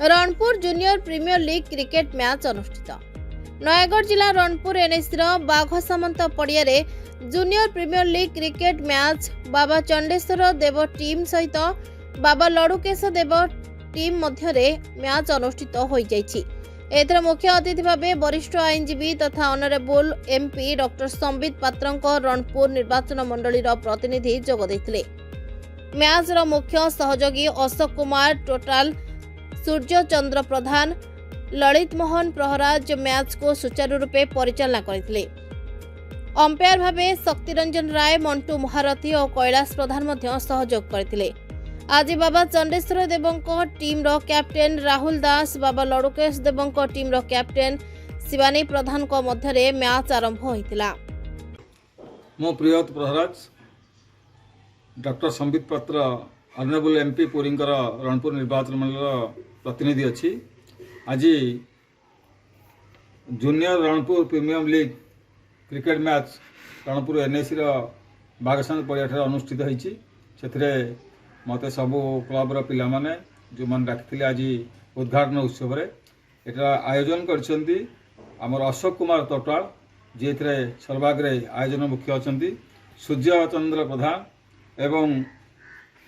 Ranpur junior premier league cricket match अनुष्ठित। नयगढ़ जिला Ranpur NAC बाघ सामंत पड़िया junior premier league cricket match Baba Chandeshwar Dev team सहित बाबा लडुकेश देव टीम मध्य मैच अनुष्ठित हो जाइछि। एथर मुख्य अतिथि भावे वरिष्ठ आईनजीवी तथा ऑनरेबल एमपी डॉक्टर संबित पात्रଙ୍କ रणपुर निर्वाचन मंडली प्रतिनिधि जोग देथिले। मैच मुख्य सहयोगी अशोक कुमार टोटाल, सूर्य चंद्र प्रधान, ललित मोहन प्रहराज मैच को सुचारू रूपे परिचालना करथिले। अंपायर भावे शक्तिरंजन राय, मंटू महारथी और कैलाश प्रधान मध्य सहयोग करथिले। आज बाबा चंडेश्वर देवଙ୍କ टीम रो कैप्टेन राहुल दास, बाबा लडुकेश देवଙ୍କ टीम रो कैप्टेन शिवानी प्रधान को मध्य मैच आरंभ होइतिला। मो प्रियत प्रहराज डॉक्टर संबित पात्र ऑनरेबल एमपी पुरींकर रणपुर निर्वाचन मंडल प्रतिनिधि अच्छी। आज junior Ranpur premium league cricket match Ranpur NAC बागसान पड़िया अनुष्ठित होती। मत सबू क्लब्र पिला माने जो मैंने डाकिले आज उद्घाटन उत्सव एटा आयोजन करछंती आमर अशोक कुमार टोटाल जी सर्वाग्रे आयोजन मुख्य अच्छा, सूर्य चंद्र प्रधान एवं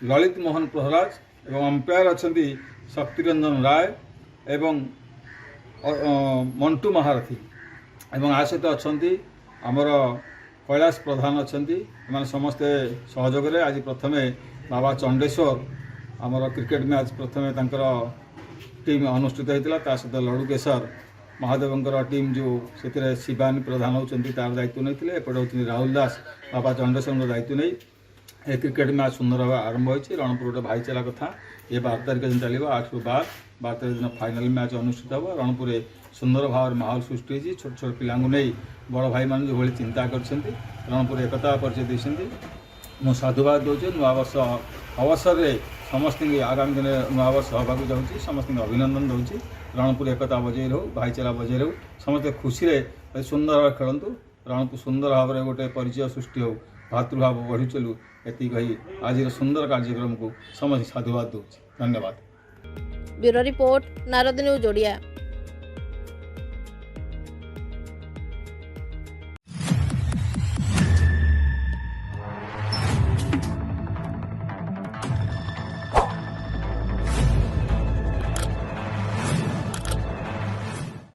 ललित मोहन प्रहराज एवं अंपायर अच्छा शक्तिरंजन राय एवं मंटू महारथी एवं आ सहित अच्छा आमर कैलाश प्रधान अच्छा। समस्ते सहयोग आज प्रथमे बाबा चंडेश्वर आमर क्रिकेट मैच प्रथमे तांकर टीम अनुष्ठित होता। सहित लडुकेशर महादेवंकर टीम जो से शिवानी प्रधान होती तार दायित्व नहीं एपटे होती राहुल दास बाबा चंडेश्वर दायित्व नहीं ए क्रिकेट मैच सुंदर भाव आरंभ होती। रणपुर गोटे भाईचारा कथा ये 12 तारिख दिन चलो 8 ରୁ 12 तारिख दिन फाइनाल मैच अनुष्ठित हो। रणपुर सुंदर भाव माहौल सृष्टि होती। छोट छोट पिला बड़ भाई मान जो भाई चिंता कर रणपुर एकता परिचय देते। मु साधुवाद दूचे नुआ वर्ष अवसर में समस्त आगामी दिन नुआ वर्ष हवा जाऊँगी समस्त अभिनंदन दूसरी। रणपुर एकता बजाई रो भाईचारा बजाई रो समस्त खुशी रे सुंदर भाव खेलतु। रणपुर सुंदर भाव में गोटे परिचय सृष्टि हो भातृभाव बढ़ी चलू एति कही आज सुंदर कार्यक्रम को समस्त साधुवाद दूचे। धन्यवाद। Bureau report Narad news Odia.